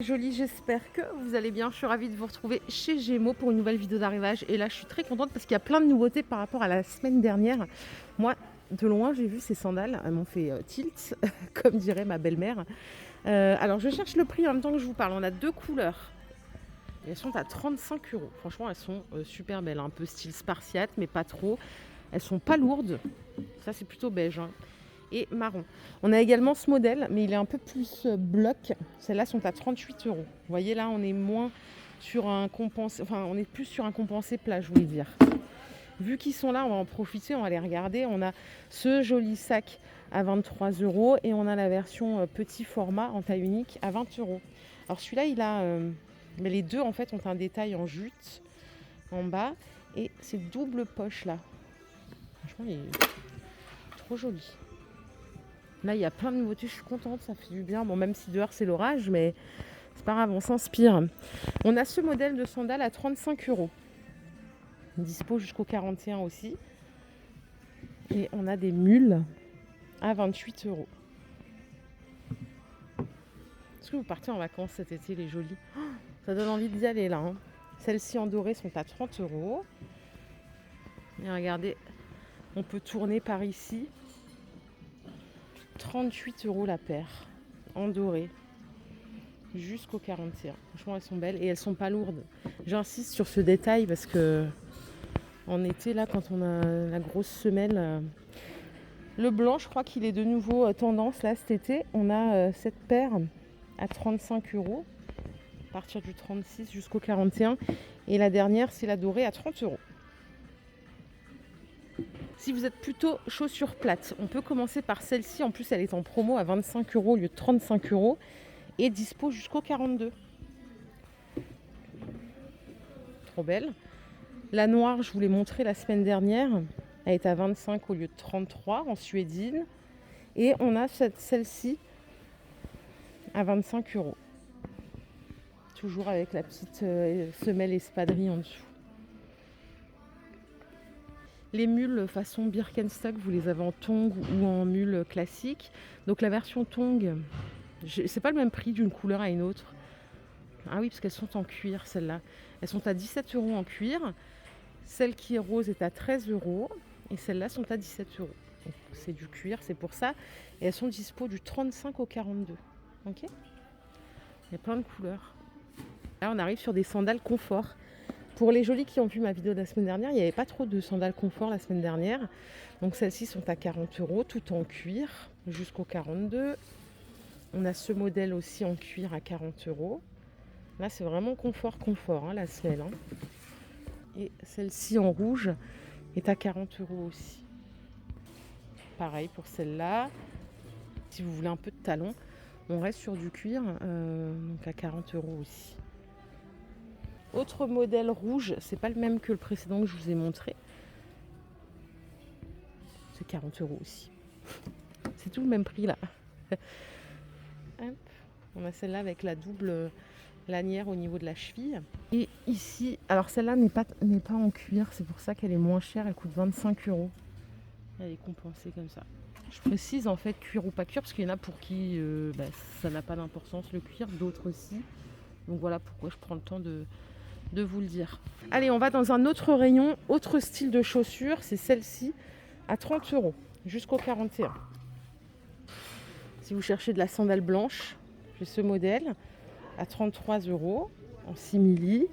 Jolie, j'espère que vous allez bien. Je suis ravie de vous retrouver chez Gémeaux pour une nouvelle vidéo d'arrivage. Et là, je suis très contente parce qu'il y a plein de nouveautés par rapport à la semaine dernière. Moi, de loin, j'ai vu ces sandales. Elles m'ont fait tilt, comme dirait ma belle-mère. Alors, je cherche le prix en même temps que je vous parle. On a deux couleurs. Et elles sont à 35 euros. Franchement, elles sont super belles. Un peu style spartiate, mais pas trop. Elles sont pas lourdes. Ça, c'est plutôt beige, hein. Et marron. On a également ce modèle, mais il est un peu plus bloc. Celles-là sont à 38 euros. Vous voyez, là, on est moins sur un compensé, enfin, on est plus sur un compensé plat, je voulais dire. Vu qu'ils sont là, on va en profiter, on va les regarder. On a ce joli sac à 23 euros et on a la version petit format en taille unique à 20 euros. Alors celui-là, il a, mais les deux en fait ont un détail en jute en bas et c'est double poche là. Franchement, il est trop joli. Là, il y a plein de nouveautés, je suis contente, ça fait du bien. Bon, même si dehors c'est l'orage, mais c'est pas grave, on s'inspire. On a ce modèle de sandales à 35 euros. Dispo jusqu'au 41 aussi. Et on a des mules à 28 euros. Est-ce que vous partez en vacances cet été, les jolies? Ça donne envie d'y aller là, hein. Celles-ci en doré sont à 30 euros. Et regardez, on peut tourner par ici. 38 euros la paire, en doré, jusqu'au 41. Franchement, elles sont belles et elles sont pas lourdes. J'insiste sur ce détail parce que en été, là, quand on a la grosse semelle, le blanc, je crois qu'il est de nouveau tendance là cet été. On a cette paire à 35 euros, à partir du 36 jusqu'au 41. Et la dernière, c'est la dorée à 30 euros. Si vous êtes plutôt chaussures plates, on peut commencer par celle-ci. En plus, elle est en promo à 25 euros au lieu de 35 euros et dispo jusqu'au 42. Trop belle. La noire, je vous l'ai montrée la semaine dernière. Elle est à 25 au lieu de 33 en suédine. Et on a celle-ci à 25 euros. Toujours avec la petite semelle espadrille en dessous. Les mules façon Birkenstock, vous les avez en tongs ou en mule classique. Donc la version tongs, c'est pas le même prix d'une couleur à une autre. Ah oui, parce qu'elles sont en cuir, celles-là. Elles sont à 17 euros en cuir. Celle qui est rose est à 13 euros. Et celles-là sont à 17 euros. Donc, c'est du cuir, c'est pour ça. Et elles sont dispo du 35 au 42. Ok ? Il y a plein de couleurs. Là, on arrive sur des sandales confort. Pour les jolies qui ont vu ma vidéo de la semaine dernière, il n'y avait pas trop de sandales confort la semaine dernière. Donc celles-ci sont à 40 euros, tout en cuir, jusqu'au 42. On a ce modèle aussi en cuir à 40 euros. Là, c'est vraiment confort, hein, la semelle. Hein. Et celle-ci en rouge est à 40 euros aussi. Pareil pour celle-là. Si vous voulez un peu de talon, on reste sur du cuir, donc à 40 euros aussi. Autre modèle rouge, c'est pas le même que le précédent que je vous ai montré. C'est 40 euros aussi. C'est tout le même prix là. Hop. On a celle-là avec la double lanière au niveau de la cheville. Et ici, alors celle-là n'est pas en cuir, c'est pour ça qu'elle est moins chère, elle coûte 25 euros. Elle est compensée comme ça. Je précise en fait cuir ou pas cuir, parce qu'il y en a pour qui ça n'a pas d'importance le cuir, d'autres aussi. Donc voilà pourquoi je prends le temps de vous le dire. Allez, on va dans un autre rayon, autre style de chaussures, c'est celle-ci à 30 euros jusqu'au 41. Si vous cherchez de la sandale blanche, j'ai ce modèle à 33 euros en simili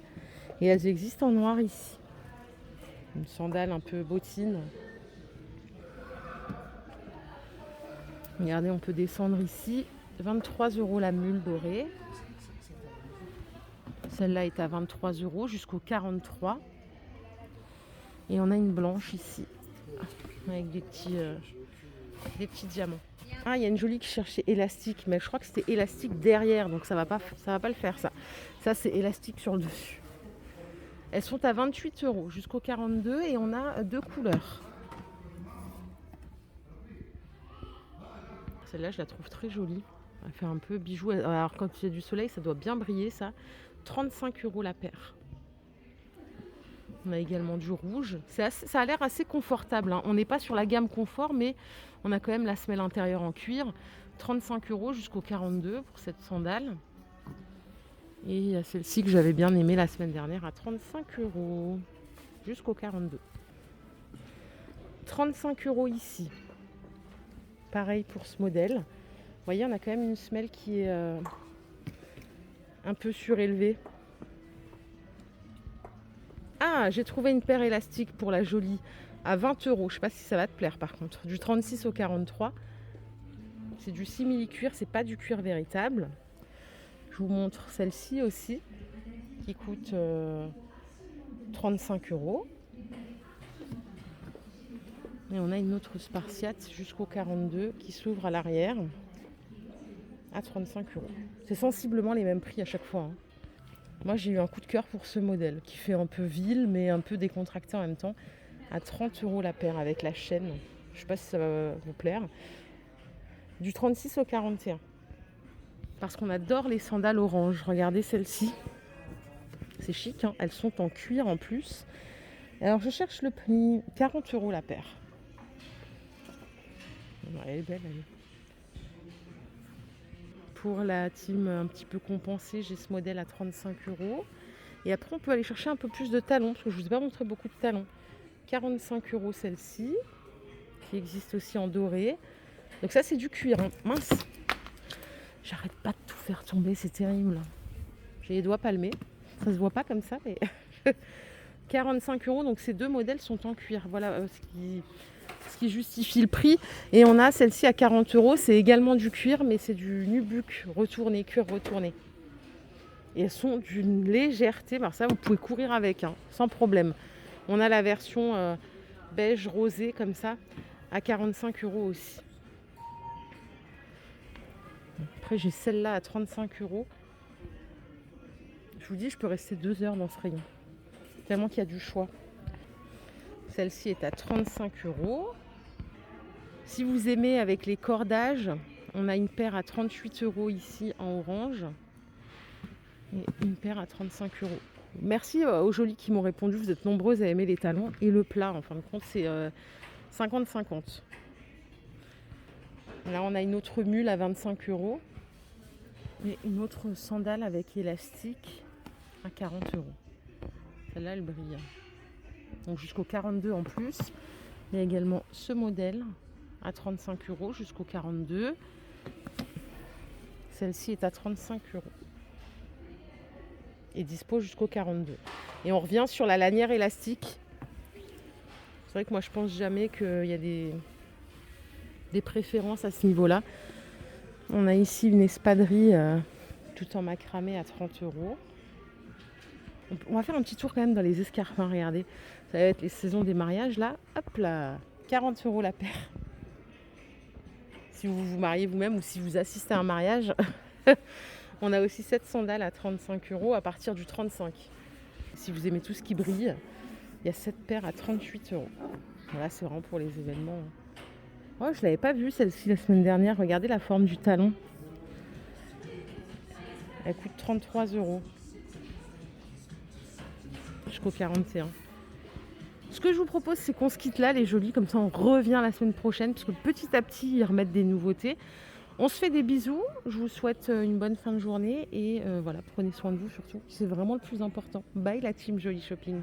et elles existent en noir ici. Une sandale un peu bottine. Regardez, on peut descendre ici. 23 euros la mule dorée. Celle-là est à 23 euros jusqu'au 43. Et on a une blanche ici, avec des petits diamants. Ah, il y a une jolie qui cherchait élastique, mais je crois que c'était élastique derrière, donc ça va pas le faire ça. Ça, c'est élastique sur le dessus. Elles sont à 28 euros jusqu'au 42 et on a deux couleurs. Celle-là, je la trouve très jolie. Elle fait un peu bijou. Alors, quand il y a du soleil, ça doit bien briller, ça. 35 euros la paire. On a également du rouge. Ça a l'air assez confortable. Hein. On n'est pas sur la gamme confort, mais on a quand même la semelle intérieure en cuir. 35 euros jusqu'au 42 pour cette sandale. Et il y a celle-ci que j'avais bien aimée la semaine dernière à 35 € jusqu'au 42. 35 € ici. Pareil pour ce modèle. Vous voyez, on a quand même une semelle qui est un peu surélevée. Ah, j'ai trouvé une paire élastique pour la jolie à 20 €. Je ne sais pas si ça va te plaire par contre. Du 36 au 43. C'est du simili-cuir, c'est pas du cuir véritable. Je vous montre celle-ci aussi qui coûte 35 €. Et on a une autre spartiate jusqu'au 42 qui s'ouvre à l'arrière à 35 €. C'est sensiblement les mêmes prix à chaque fois. Moi j'ai eu un coup de cœur pour ce modèle qui fait un peu ville mais un peu décontracté en même temps. À 30 € la paire avec la chaîne. Je ne sais pas si ça va vous plaire. Du 36 au 41. Parce qu'on adore les sandales orange. Regardez celle-ci. C'est chic, hein, elles sont en cuir en plus. Alors je cherche le prix. 40 € la paire. Elle est belle, elle. Pour la team un petit peu compensée, j'ai ce modèle à 35 €. Et après, on peut aller chercher un peu plus de talons, parce que je ne vous ai pas montré beaucoup de talons. 45 € celle-ci, qui existe aussi en doré. Donc ça, c'est du cuir, hein. Mince, j'arrête pas de tout faire tomber, c'est terrible. J'ai les doigts palmés, ça se voit pas comme ça, mais 45 €, donc ces deux modèles sont en cuir. Voilà ce qui justifie le prix. Et on a celle-ci à 40 €, c'est également du cuir, mais c'est du nubuck retourné, cuir retourné. Et elles sont d'une légèreté, alors ça vous pouvez courir avec, hein, sans problème. On a la version beige rosé comme ça, à 45 € aussi. Après j'ai celle-là à 35 €. Je vous dis, je peux rester 2 heures dans ce rayon. Tellement qu'il y a du choix. Celle-ci est à 35 €. Si vous aimez avec les cordages, on a une paire à 38 € ici en orange. Et une paire à 35 €. Merci aux jolies qui m'ont répondu. Vous êtes nombreuses à aimer les talons. Et le plat, en fin de compte, c'est 50-50. Là, on a une autre mule à 25 €. Et une autre sandale avec élastique à 40 €. Celle-là, elle brille. Donc jusqu'au 42 en plus. Il y a également ce modèle à 35 € jusqu'au 42. Celle-ci est à 35 €. Et dispo jusqu'au 42. Et on revient sur la lanière élastique. C'est vrai que moi je pense jamais qu'il y a des préférences à ce niveau-là. On a ici une espadrille tout en macramé à 30 €. On va faire un petit tour quand même dans les escarpins, regardez. Ça va être les saisons des mariages là. Hop là, 40 € la paire. Si vous vous mariez vous-même ou si vous assistez à un mariage. On a aussi cette sandale à 35 € à partir du 35. Si vous aimez tout ce qui brille, il y a cette paire à 38 €. Voilà, c'est vraiment pour les événements. Oh, je ne l'avais pas vue celle-ci la semaine dernière. Regardez la forme du talon. Elle coûte 33 € jusqu'au 41. Ce que je vous propose, c'est qu'on se quitte là, les jolies. Comme ça, on revient la semaine prochaine. Parce que petit à petit, ils remettent des nouveautés. On se fait des bisous, je vous souhaite une bonne fin de journée et voilà, prenez soin de vous surtout, c'est vraiment le plus important. Bye la team Joli Shopping.